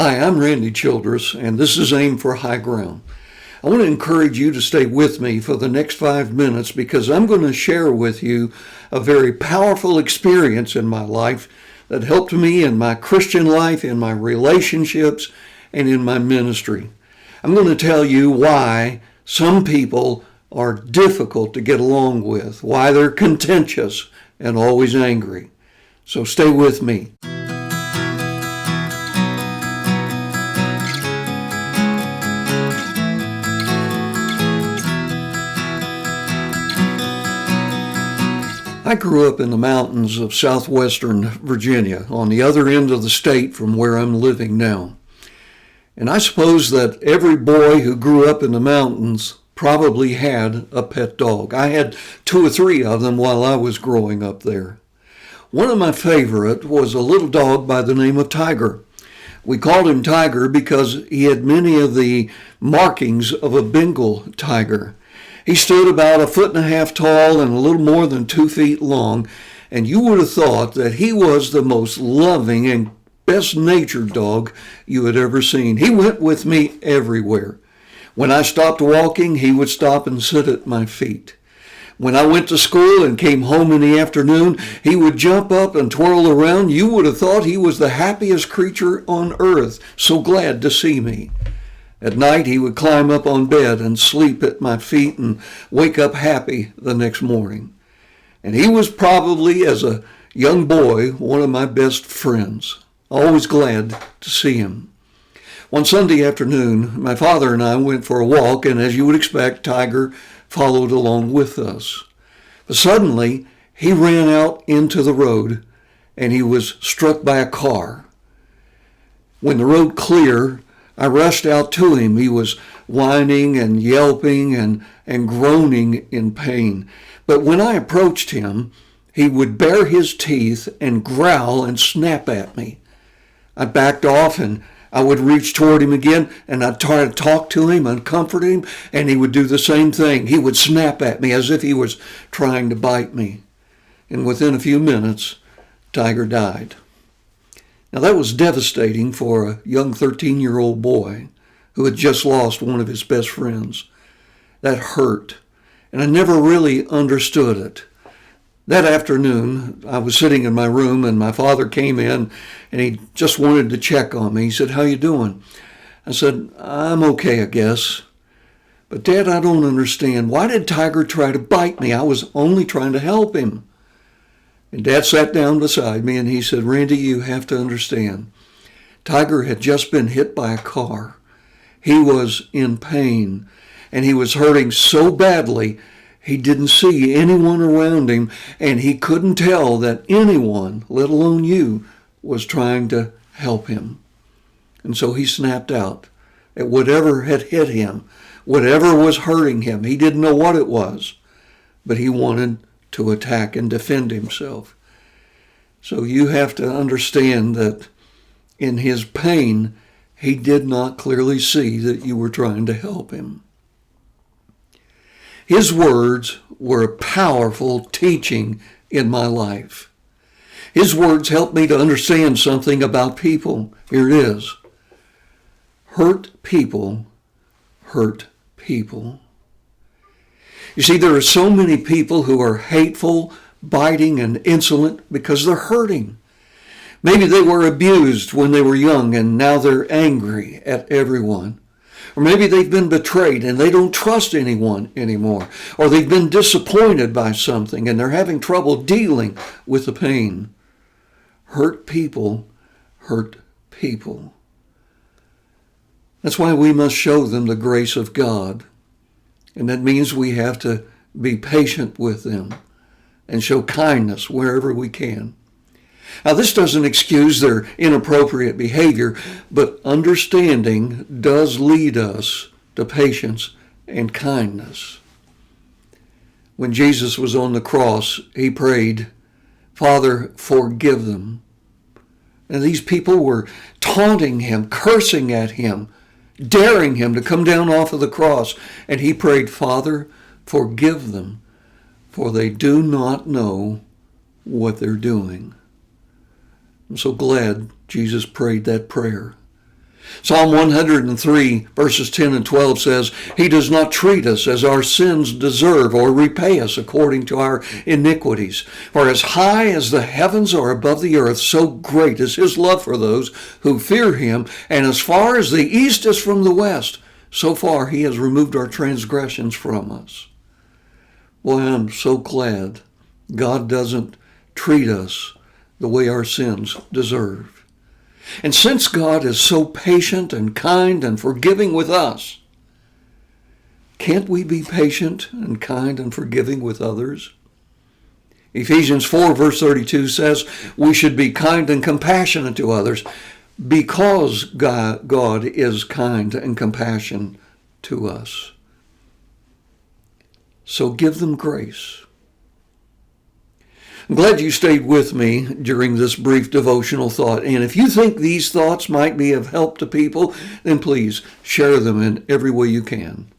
Hi, I'm Randy Childress, and this is Aim for High Ground. I want to encourage you to stay with me for the next 5 minutes because I'm going to share with you a very powerful experience in my life that helped me in my Christian life, in my relationships, and in my ministry. I'm going to tell you why some people are difficult to get along with, why they're contentious and always angry. So stay with me. I grew up in the mountains of southwestern Virginia, on the other end of the state from where I'm living now. And I suppose that every boy who grew up in the mountains probably had a pet dog. I had 2 or 3 of them while I was growing up there. One of my favorite was a little dog by the name of Tiger. We called him Tiger because he had many of the markings of a Bengal tiger. He stood about 1.5 feet tall and a little more than 2 feet long, and you would have thought that he was the most loving and best-natured dog you had ever seen. He went with me everywhere. When I stopped walking, he would stop and sit at my feet. When I went to school and came home in the afternoon, he would jump up and twirl around. You would have thought he was the happiest creature on earth, so glad to see me. At night, he would climb up on bed and sleep at my feet and wake up happy the next morning. And he was probably, as a young boy, one of my best friends. Always glad to see him. One Sunday afternoon, my father and I went for a walk, and as you would expect, Tiger followed along with us. But suddenly, he ran out into the road, and he was struck by a car. When the road cleared, I rushed out to him. He was whining and yelping and groaning in pain. But when I approached him, he would bare his teeth and growl and snap at me. I backed off and I would reach toward him again and I'd try to talk to him and comfort him, and he would do the same thing. He would snap at me as if he was trying to bite me. And within a few minutes, Tiger died. Now that was devastating for a young 13-year-old boy who had just lost one of his best friends. That hurt, and I never really understood it. That afternoon, I was sitting in my room and my father came in and he just wanted to check on me. He said, "How you doing?" I said, "I'm okay, I guess." "But Dad, I don't understand. Why did Tiger try to bite me? I was only trying to help him." And Dad sat down beside me and he said, "Randy, you have to understand. Tiger had just been hit by a car. He was in pain and he was hurting so badly he didn't see anyone around him and he couldn't tell that anyone, let alone you, was trying to help him. And so he snapped out at whatever had hit him, whatever was hurting him. He didn't know what it was, but he wanted to attack and defend himself." So you have to understand that in his pain, he did not clearly see that you were trying to help him. His words were a powerful teaching in my life. His words helped me to understand something about people. Here it is. Hurt people hurt people. You see, there are so many people who are hateful, biting, and insolent because they're hurting. Maybe they were abused when they were young and now they're angry at everyone. Or maybe they've been betrayed and they don't trust anyone anymore. Or they've been disappointed by something and they're having trouble dealing with the pain. Hurt people hurt people. That's why we must show them the grace of God. And that means we have to be patient with them and show kindness wherever we can. Now, this doesn't excuse their inappropriate behavior, but understanding does lead us to patience and kindness. When Jesus was on the cross, he prayed, "Father, forgive them." And these people were taunting him, cursing at him, daring him to come down off of the cross. And he prayed, "Father, forgive them, for they do not know what they're doing." I'm so glad Jesus prayed that prayer. Psalm 103 verses 10 and 12 says, He does not treat us as our sins deserve or repay us according to our iniquities. For as high as the heavens are above the earth, so great is His love for those who fear Him. And as far as the east is from the west, so far He has removed our transgressions from us. Boy, I'm so glad God doesn't treat us the way our sins deserve. And since God is so patient and kind and forgiving with us, can't we be patient and kind and forgiving with others? Ephesians 4 verse 32 says we should be kind and compassionate to others because God is kind and compassionate to us. So give them grace. I'm glad you stayed with me during this brief devotional thought. And if you think these thoughts might be of help to people, then please share them in every way you can.